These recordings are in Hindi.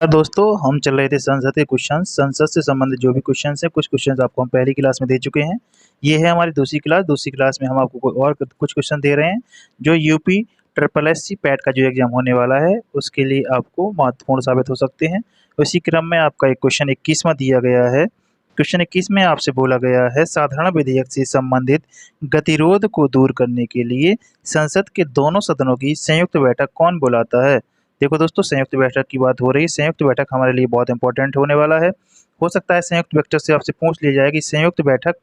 दोस्तों हम चल रहे थे संसद के क्वेश्चन। संसद से संबंधित जो भी क्वेश्चन है, कुछ क्वेश्चन आपको हम पहली क्लास में दे चुके हैं। ये है हमारी दूसरी क्लास में हम आपको और कुछ क्वेश्चन दे रहे हैं जो यूपी SSC पैट का जो एग्जाम होने वाला है उसके लिए आपको महत्वपूर्ण साबित हो सकते हैं। उसी क्रम में आपका एक क्वेश्चन 21वां दिया गया है। क्वेश्चन 21 में आपसे बोला गया है, साधारण विधेयक से संबंधित गतिरोध को दूर करने के लिए संसद के दोनों सदनों की संयुक्त बैठक कौन बुलाता है। देखो दोस्तों, संयुक्त बैठक की बात हो रही है। संयुक्त बैठक हमारे लिए बहुत इंपॉर्टेंट होने वाला है। हो सकता है संयुक्त बैठक से आपसे पूछ लिया जाए कि संयुक्त बैठक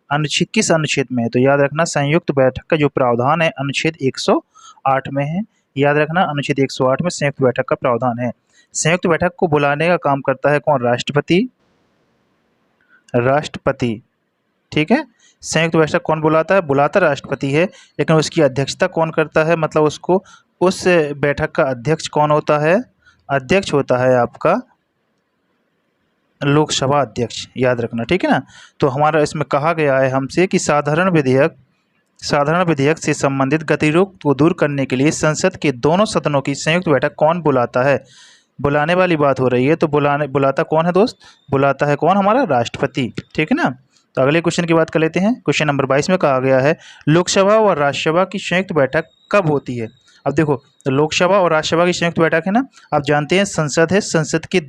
अनुच्छेद किस अनुच्छेद में है, तो याद रखना संयुक्त बैठक का जो प्रावधान है अनुच्छेद 108 में है। याद रखना अनुच्छेद 108 में संयुक्त बैठक का प्रावधान है। संयुक्त बैठक को बुलाने का काम करता है कौन? राष्ट्रपति। ठीक है, संयुक्त बैठक कौन बुलाता है? बुलाता राष्ट्रपति है, लेकिन उसकी अध्यक्षता कौन करता है? मतलब उसको उस बैठक का अध्यक्ष कौन होता है? अध्यक्ष होता है आपका लोकसभा अध्यक्ष। याद रखना, ठीक है ना। तो हमारा इसमें कहा गया है हमसे कि साधारण विधेयक से संबंधित गतिरोध को दूर करने के लिए संसद के दोनों सदनों की संयुक्त बैठक कौन बुलाता है। बुलाने वाली बात हो रही है, तो बुलाता कौन है दोस्त? बुलाता है कौन? हमारा राष्ट्रपति। ठीक है ना। तो अगले क्वेश्चन की बात कर लेते हैं। क्वेश्चन नंबर 22 में कहा गया है, लोकसभा और राज्यसभा की संयुक्त बैठक कब होती है। अब देखो, तो लोकसभा और राज्यसभा की संयुक्त बैठक है ना, आप जानते हैं संसद है, संसद के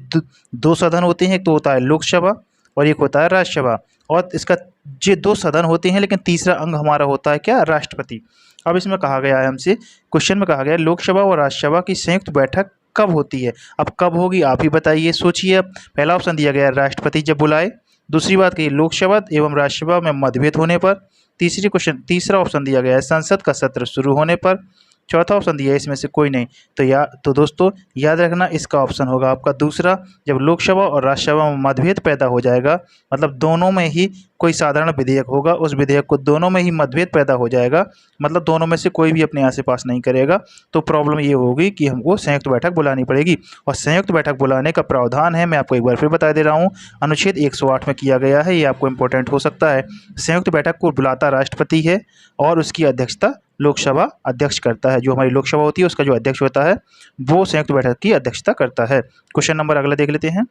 दो सदन होते हैं। एक तो होता है लोकसभा और एक होता है राज्यसभा, और इसका ये दो सदन होते हैं, लेकिन तीसरा अंग हमारा होता है क्या? राष्ट्रपति। अब इसमें कहा गया है हमसे, क्वेश्चन में कहा गया है लोकसभा और राज्यसभा की संयुक्त बैठक कब होती है। अब कब होगी आप ही बताइए, सोचिए। अब पहला ऑप्शन दिया गया है राष्ट्रपति जब बुलाए। दूसरी बात कही लोकसभा एवं राज्यसभा में मतभेद होने पर। तीसरा ऑप्शन दिया गया है संसद का सत्र शुरू होने पर। चौथा ऑप्शन दिया है इसमें से कोई नहीं। तो दोस्तों याद रखना, इसका ऑप्शन होगा आपका दूसरा, जब लोकसभा और राज्यसभा में मतभेद पैदा हो जाएगा, मतलब दोनों में ही कोई साधारण विधेयक होगा, उस विधेयक को दोनों में ही मतभेद पैदा हो जाएगा, मतलब दोनों में से कोई भी अपने यहाँ से पास नहीं करेगा, तो प्रॉब्लम ये होगी कि हमको संयुक्त बैठक बुलानी पड़ेगी। और संयुक्त बैठक बुलाने का प्रावधान है, मैं आपको एक बार फिर बता दे रहा हूँ, अनुच्छेद 108 में किया गया है। ये आपको इंपॉर्टेंट हो सकता है। संयुक्त बैठक को बुलाता राष्ट्रपति है और उसकी अध्यक्षता लोकसभा अध्यक्ष करता है। जो हमारी लोकसभा होती है उसका जो अध्यक्ष होता है वो संयुक्त बैठक की अध्यक्षता करता है। क्वेश्चन नंबर अगला देख लेते हैं।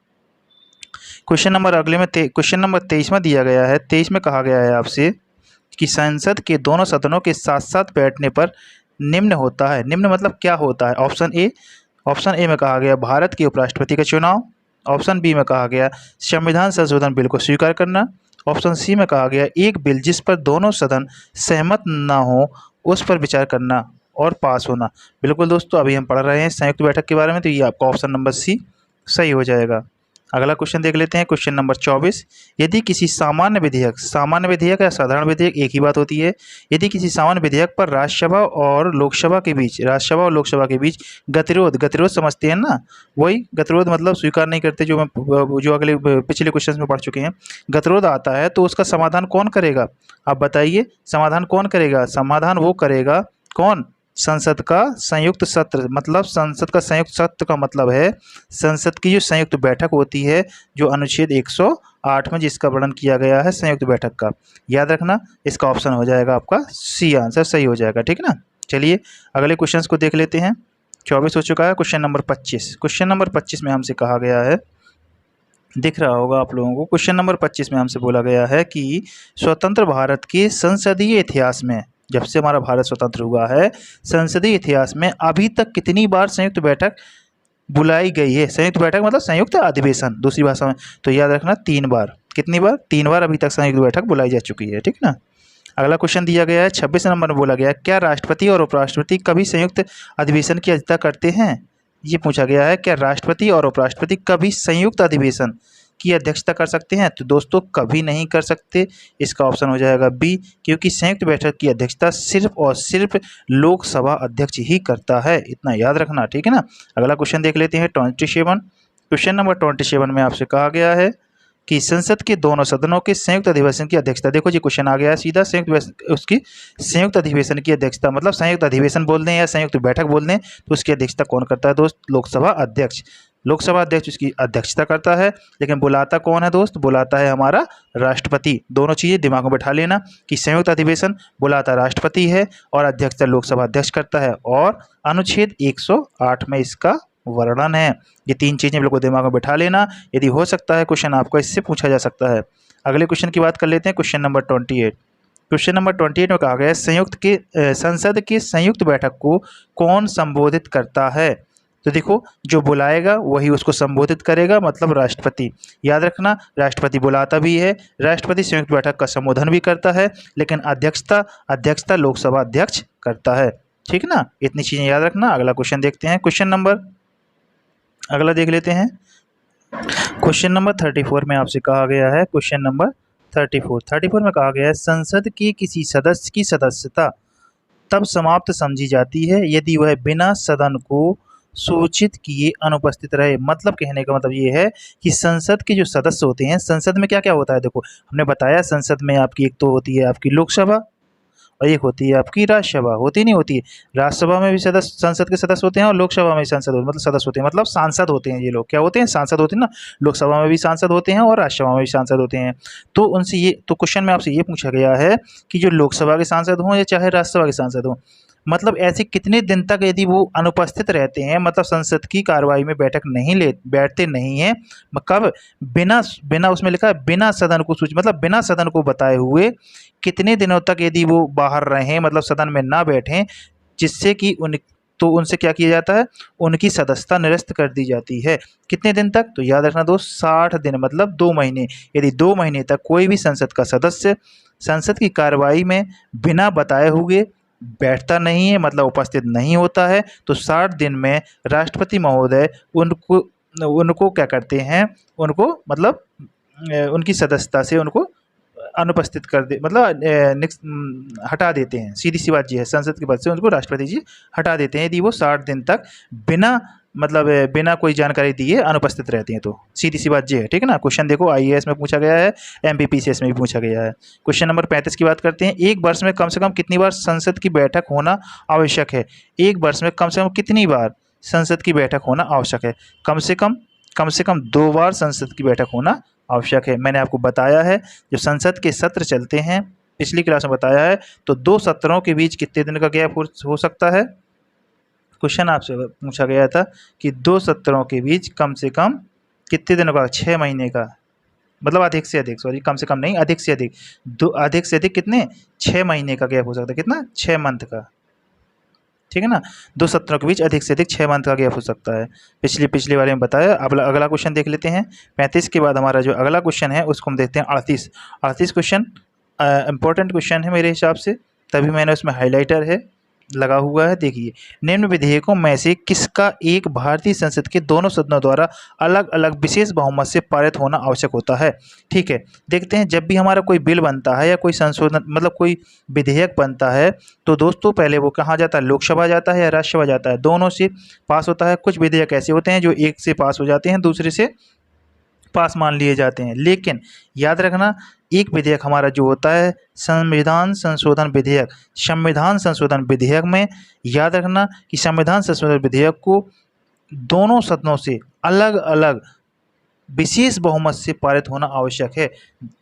क्वेश्चन नंबर 23 में दिया गया है। 23 में कहा गया है आपसे कि संसद के दोनों सदनों के साथ साथ बैठने पर निम्न होता है। निम्न मतलब क्या होता है? ऑप्शन ए में कहा गया भारत के उपराष्ट्रपति का चुनाव। ऑप्शन बी में कहा गया संविधान संशोधन बिल को स्वीकार करना। ऑप्शन सी में कहा गया एक बिल जिस पर दोनों सदन सहमत न हो उस पर विचार करना और पास होना। बिल्कुल दोस्तों, अभी हम पढ़ रहे हैं संयुक्त बैठक के बारे में, तो ये आपका ऑप्शन नंबर सी सही हो जाएगा। अगला क्वेश्चन देख लेते हैं। क्वेश्चन नंबर 24, यदि किसी सामान्य विधेयक या साधारण विधेयक एक ही बात होती है, यदि किसी सामान्य विधेयक पर राज्यसभा और लोकसभा के बीच गतिरोध समझते हैं ना, वही गतिरोध मतलब स्वीकार नहीं करते, जो अगले पिछले क्वेश्चन में पढ़ चुके हैं। गतिरोध आता है तो उसका समाधान कौन करेगा? आप बताइए, समाधान कौन करेगा? समाधान वो करेगा कौन? संसद का संयुक्त सत्र। मतलब संसद का संयुक्त सत्र का मतलब है संसद की जो संयुक्त बैठक होती है, जो अनुच्छेद 108 में जिसका वर्णन किया गया है संयुक्त बैठक का। याद रखना, इसका ऑप्शन हो जाएगा आपका सी, आंसर सही हो जाएगा। ठीक है ना। चलिए अगले क्वेश्चन को देख लेते हैं। 24 हो चुका है। क्वेश्चन नंबर 25 में हमसे कहा गया है, दिख रहा होगा आप लोगों को। क्वेश्चन नंबर 25 में हमसे बोला गया है कि स्वतंत्र भारत के संसदीय इतिहास में, जब से हमारा भारत स्वतंत्र हुआ है, संसदीय इतिहास में अभी तक कितनी बार संयुक्त बैठक बुलाई गई है? संयुक्त बैठक मतलब संयुक्त अधिवेशन दूसरी भाषा में। तो याद रखना 3 बार। कितनी बार? 3 बार अभी तक संयुक्त बैठक बुलाई जा चुकी है। ठीक ना। अगला क्वेश्चन दिया गया है 26 नंबर में, बोला गया क्या राष्ट्रपति और उपराष्ट्रपति कभी संयुक्त अधिवेशन की अध्यक्षता करते हैं? ये पूछा गया है, क्या राष्ट्रपति और उपराष्ट्रपति कभी संयुक्त अधिवेशन की अध्यक्षता कर सकते हैं? तो दोस्तों कभी नहीं कर सकते। इसका ऑप्शन हो जाएगा बी, क्योंकि संयुक्त बैठक की अध्यक्षता सिर्फ और सिर्फ लोकसभा अध्यक्ष ही करता है। इतना याद रखना। ठीक है ना। अगला क्वेश्चन देख लेते हैं 27। क्वेश्चन नंबर 27 में आपसे कहा गया है कि संसद के दोनों सदनों के संयुक्त अधिवेशन की अध्यक्षता, देखो जी क्वेश्चन आ गया सीधा, संयुक्त अधिवेशन की अध्यक्षता, मतलब संयुक्त अधिवेशन बोल दें या संयुक्त बैठक बोल दें, तो उसकी अध्यक्षता कौन करता है दोस्त? लोकसभा अध्यक्ष उसकी अध्यक्षता करता है। लेकिन बुलाता कौन है दोस्त? बुलाता है हमारा राष्ट्रपति। दोनों चीज़ें दिमाग में बैठा लेना कि संयुक्त अधिवेशन बुलाता राष्ट्रपति है और अध्यक्षता लोकसभा अध्यक्ष करता है, और अनुच्छेद 108 में इसका वर्णन है। ये 3 चीज़ें बिल्कुल दिमाग में बिठा लेना, यदि हो सकता है क्वेश्चन आपको इससे पूछा जा सकता है। अगले क्वेश्चन की बात कर लेते हैं, क्वेश्चन नंबर 28। क्वेश्चन नंबर 28 में कहा गया है संसद की संयुक्त बैठक को कौन संबोधित करता है। तो देखो, जो बुलाएगा वही उसको संबोधित करेगा, मतलब राष्ट्रपति। याद रखना, राष्ट्रपति बुलाता भी है, राष्ट्रपति संयुक्त बैठक का संबोधन भी करता है, लेकिन अध्यक्षता लोकसभा अध्यक्ष करता है। ठीक ना, इतनी चीज़ें याद रखना। अगला क्वेश्चन देखते हैं, अगला देख लेते हैं। क्वेश्चन नंबर 34 में आपसे कहा गया है, क्वेश्चन नंबर 34 में कहा गया है संसद के किसी सदस्य की सदस्यता तब समाप्त समझी जाती है यदि वह बिना सदन को सूचित किए अनुपस्थित रहे। मतलब कहने का मतलब ये है कि संसद के जो सदस्य होते हैं, संसद में क्या क्या होता है, देखो हमने बताया संसद में आपकी एक तो होती है आपकी लोकसभा और एक होती है आपकी राज्यसभा। होती नहीं होती, राज्यसभा में भी सदस्य संसद के सदस्य होते हैं और लोकसभा में भी संसद मतलब सदस्य होते हैं, मतलब सांसद होते हैं। ये लोग क्या होते हैं, सांसद होते हैं ना। लोकसभा में भी सांसद होते हैं और राज्यसभा में भी सांसद होते हैं। तो उनसे ये तो क्वेश्चन में आपसे ये पूछा गया है कि जो लोकसभा के सांसद हों या चाहे राज्यसभा के सांसद हों, मतलब ऐसे कितने दिन तक यदि वो अनुपस्थित रहते हैं, मतलब संसद की कार्रवाई में बैठते नहीं हैं, कब, बिना उसमें लिखा है बिना सदन को सूचित, मतलब बिना सदन को बताए हुए कितने दिनों तक यदि वो बाहर रहें, मतलब सदन में ना बैठें, जिससे कि उनसे क्या किया जाता है, उनकी सदस्यता निरस्त कर दी जाती है। कितने दिन तक, तो याद रखना दोस्त 60 दिन, मतलब 2 महीने। यदि 2 महीने तक कोई भी संसद का सदस्य संसद की कार्रवाई में बिना बताए हुए बैठता नहीं है, मतलब उपस्थित नहीं होता है, तो 60 दिन में राष्ट्रपति महोदय उनको क्या करते हैं, उनको मतलब उनकी सदस्यता से उनको अनुपस्थित कर दे, मतलब हटा देते हैं। सीधी सी बात ये है, संसद के पद से उनको राष्ट्रपति जी हटा देते हैं यदि वो 60 दिन तक बिना कोई जानकारी दिए अनुपस्थित रहते हैं। तो सीधी सी बात ये है, ठीक है ना। क्वेश्चन देखो, आईएएस में पूछा गया है, एमपीपीसीएस में भी पूछा गया है। क्वेश्चन नंबर 35 की बात करते हैं। एक वर्ष में कम से कम कितनी बार संसद की बैठक होना आवश्यक है। एक वर्ष में कम से कम कितनी बार संसद की बैठक होना आवश्यक है। कम से कम 2 बार संसद की बैठक होना आवश्यक है। मैंने आपको बताया है, जो संसद के सत्र चलते हैं, पिछली क्लास में बताया है, तो 2 सत्रों के बीच कितने दिन का गैप हो सकता है। क्वेश्चन आपसे पूछा गया था कि 2 सत्रों के बीच कम से कम कितने दिनों का, 6 महीने का, मतलब अधिक से अधिक, सॉरी कम से कम नहीं, अधिक से अधिक कितने, 6 महीने का गैप हो सकता है। कितना, 6 मंथ का, ठीक है ना। 2 सत्रों के बीच अधिक से अधिक 6 मंथ का गैप हो सकता है। पिछली वाले में बताया। अब अगला क्वेश्चन देख लेते हैं। 35 के बाद हमारा जो अगला क्वेश्चन है उसको हम देखते हैं 38 क्वेश्चन इंपॉर्टेंट क्वेश्चन है मेरे हिसाब से, तभी मैंने उसमें हाईलाइटर है लगा हुआ है। देखिए, निम्न विधेयकों में से किसका एक भारतीय संसद के दोनों सदनों द्वारा अलग अलग विशेष बहुमत से पारित होना आवश्यक होता है। ठीक है, देखते हैं जब भी हमारा कोई बिल बनता है या कोई संशोधन, मतलब कोई विधेयक बनता है, तो दोस्तों पहले वो कहाँ जाता है, लोकसभा जाता है या राज्यसभा जाता है, दोनों से पास होता है। कुछ विधेयक ऐसे होते हैं जो एक से पास हो जाते हैं, दूसरे से पास मान लिए जाते हैं। लेकिन याद रखना, एक विधेयक हमारा जो होता है संविधान संशोधन विधेयक में याद रखना कि संविधान संशोधन विधेयक को दोनों सदनों से अलग अलग विशेष बहुमत से पारित होना आवश्यक है,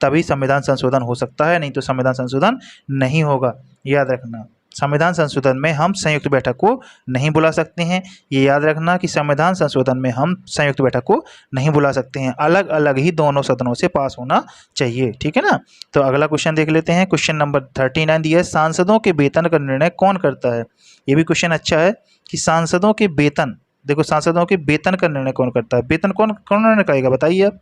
तभी संविधान संशोधन हो सकता है, नहीं तो संविधान संशोधन नहीं होगा। याद रखना, संविधान संशोधन में हम संयुक्त बैठक को नहीं बुला सकते हैं। ये याद रखना कि संविधान संशोधन में हम संयुक्त बैठक को नहीं बुला सकते हैं, अलग अलग ही दोनों सदनों से पास होना चाहिए, ठीक है ना। तो अगला क्वेश्चन देख लेते हैं। क्वेश्चन नंबर 39 दिया है, सांसदों के वेतन का निर्णय कौन करता है। ये भी क्वेश्चन अच्छा है कि सांसदों के वेतन, देखो सांसदों के वेतन का निर्णय कौन करता है। वेतन कौन निर्णय करेगा, बताइए आप।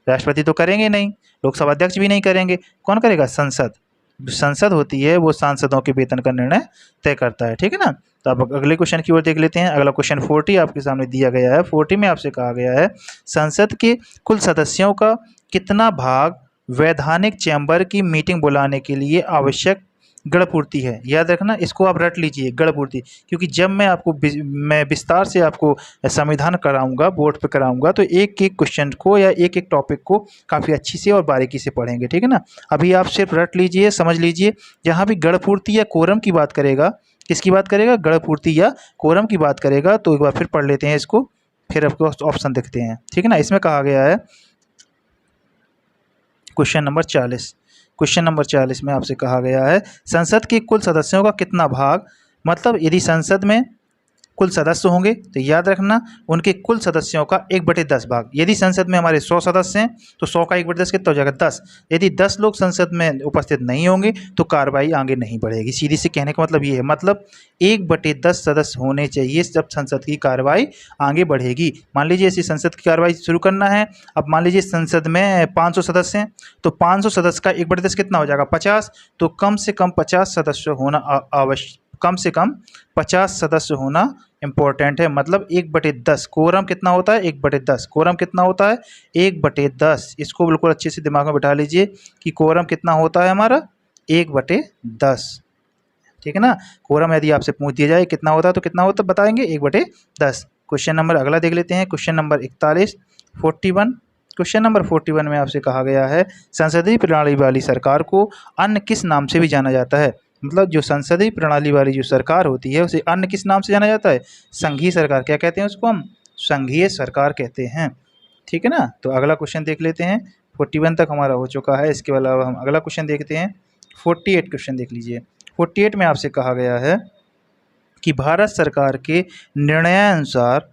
राष्ट्रपति तो करेंगे नहीं, लोकसभा अध्यक्ष भी नहीं करेंगे, कौन करेगा, संसद। जो संसद होती है वो सांसदों के वेतन का निर्णय तय करता है, ठीक है ना। तो अब अगले क्वेश्चन की ओर देख लेते हैं। अगला क्वेश्चन 40 आपके सामने दिया गया है। 40 में आपसे कहा गया है, संसद के कुल सदस्यों का कितना भाग वैधानिक चैम्बर की मीटिंग बुलाने के लिए आवश्यक गणपूर्ति है। याद रखना, इसको आप रट लीजिए, गणपूर्ति, क्योंकि जब मैं विस्तार से आपको संविधान कराऊंगा, बोर्ड पे कराऊंगा, तो एक एक क्वेश्चन को या एक एक टॉपिक को काफ़ी अच्छी से और बारीकी से पढ़ेंगे, ठीक है ना। अभी आप सिर्फ रट लीजिए, समझ लीजिए। जहाँ भी गणपूर्ति या कोरम की बात करेगा, किसकी बात करेगा, गणपूर्ति या कोरम की बात करेगा, तो एक बार फिर पढ़ लेते हैं इसको, फिर आपको ऑप्शन देखते हैं, ठीक है ना। इसमें कहा गया है क्वेश्चन नंबर 40 में आपसे कहा गया है, संसद के कुल सदस्यों का कितना भाग, मतलब यदि संसद में कुल सदस्य होंगे, तो याद रखना उनके कुल सदस्यों का 1/10 भाग। यदि संसद में हमारे 100 सदस्य हैं तो 100 का 1/10 कितना हो जाएगा, 10। यदि 10 लोग संसद में उपस्थित नहीं होंगे तो कार्रवाई आगे नहीं बढ़ेगी। सीधी से कहने का मतलब ये है, मतलब 1/10 सदस्य होने चाहिए जब संसद की कार्रवाई आगे बढ़ेगी। मान लीजिए ऐसी संसद की कार्रवाई शुरू करना है, अब मान लीजिए संसद में 500 सदस्य हैं, तो 500 सदस्य का 1/10 कितना हो जाएगा, 50। तो कम से कम 50 सदस्य होना आवश्यक, कम से कम 50 सदस्य होना इंपॉर्टेंट है। मतलब 1/10 कोरम कितना होता है, 1/10 कोरम कितना होता है, 1/10। इसको बिल्कुल अच्छे से दिमाग में बिठा लीजिए कि कोरम कितना होता है हमारा, 1/10। ठीक है ना। कोरम यदि आपसे पूछ दिया जाए कितना होता है तो कितना होता है बताएंगे, 1/10। क्वेश्चन नंबर अगला देख लेते हैं, क्वेश्चन नंबर 41 41। क्वेश्चन नंबर 41 में आपसे कहा गया है, संसदीय प्रणाली वाली सरकार को अन्य किस नाम से भी जाना जाता है। मतलब जो संसदीय प्रणाली वाली जो सरकार होती है उसे अन्य किस नाम से जाना जाता है, संघीय सरकार। क्या कहते हैं उसको हम, संघीय सरकार कहते हैं। ठीक है ना। तो अगला क्वेश्चन देख लेते हैं, 41 तक हमारा हो चुका है। इसके अलावा हम अगला क्वेश्चन देखते हैं, 48 क्वेश्चन देख लीजिए। 48 में आपसे कहा गया है कि भारत सरकार के निर्णयानुसार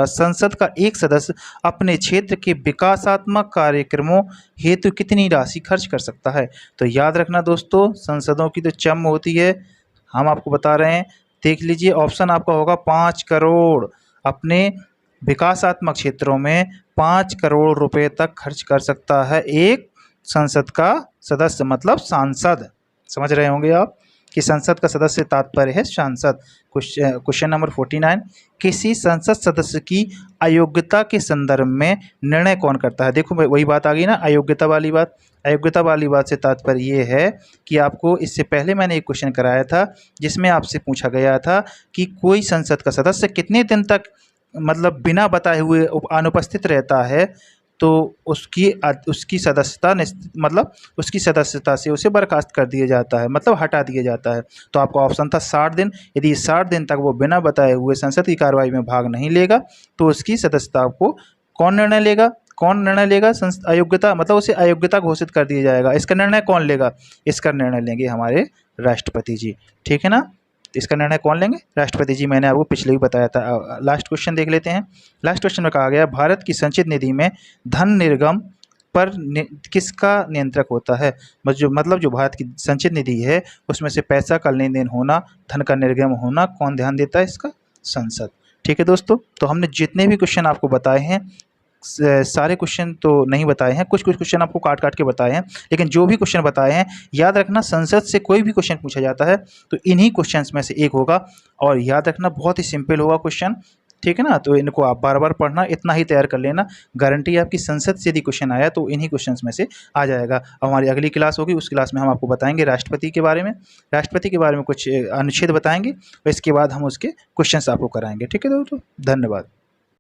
संसद का एक सदस्य अपने क्षेत्र के विकासात्मक कार्यक्रमों हेतु कितनी राशि खर्च कर सकता है। तो याद रखना दोस्तों, संसदों की तो चम होती है, हम आपको बता रहे हैं। देख लीजिए ऑप्शन आपका होगा 5 करोड़। अपने विकासात्मक क्षेत्रों में 5 करोड़ रुपए तक खर्च कर सकता है एक संसद का सदस्य, मतलब सांसद। समझ रहे होंगे आप कि संसद का सदस्य तात्पर्य है सांसद। क्वेश्चन नंबर 49, किसी संसद सदस्य की अयोग्यता के संदर्भ में निर्णय कौन करता है। देखो वही बात आ गई ना, अयोग्यता वाली बात। अयोग्यता वाली बात से तात्पर्य ये है कि आपको इससे पहले मैंने एक क्वेश्चन कराया था जिसमें आपसे पूछा गया था कि कोई संसद का सदस्य कितने दिन तक मतलब बिना बताए हुए अनुपस्थित रहता है तो उसकी सदस्यता मतलब उसकी सदस्यता से उसे बर्खास्त कर दिया जाता है, मतलब हटा दिया जाता है। तो आपका ऑप्शन था 60 दिन। यदि 60 दिन तक वो बिना बताए हुए संसद की कार्रवाई में भाग नहीं लेगा तो उसकी सदस्यता को कौन निर्णय लेगा, अयोग्यता, मतलब उसे अयोग्यता घोषित कर दिया जाएगा। इसका निर्णय कौन लेगा, इसका निर्णय लेंगे हमारे राष्ट्रपति जी। ठीक है ना। इसका निर्णय कौन लेंगे, राष्ट्रपति जी। मैंने आपको पिछले भी बताया था। लास्ट क्वेश्चन देख लेते हैं। लास्ट क्वेश्चन में कहा गया, भारत की संचित निधि में धन निर्गम पर किसका नियंत्रक होता है। मतलब जो भारत की संचित निधि है उसमें से पैसा का लेन देन होना, धन का निर्गम होना, कौन ध्यान देता है, इसका संसद। ठीक है दोस्तों, तो हमने जितने भी क्वेश्चन आपको बताए हैं सारे क्वेश्चन तो नहीं बताए हैं, कुछ क्वेश्चन आपको काट के बताए हैं, लेकिन जो भी क्वेश्चन बताए हैं याद रखना, संसद से कोई भी क्वेश्चन पूछा जाता है तो इन्हीं क्वेश्चंस में से एक होगा। और याद रखना बहुत ही सिंपल होगा क्वेश्चन। ठीक है ना। तो इनको आप बार बार पढ़ना, इतना ही तैयार कर लेना, गारंटी आपकी संसद से यदि क्वेश्चन आया तो इन्हीं क्वेश्चंस में से आ जाएगा। हमारी अगली क्लास होगी, उस क्लास में हम आपको बताएंगे राष्ट्रपति के बारे में कुछ अनुच्छेद बताएंगे और इसके बाद हम उसके क्वेश्चंस आपको कराएंगे। ठीक है दोस्तों, धन्यवाद।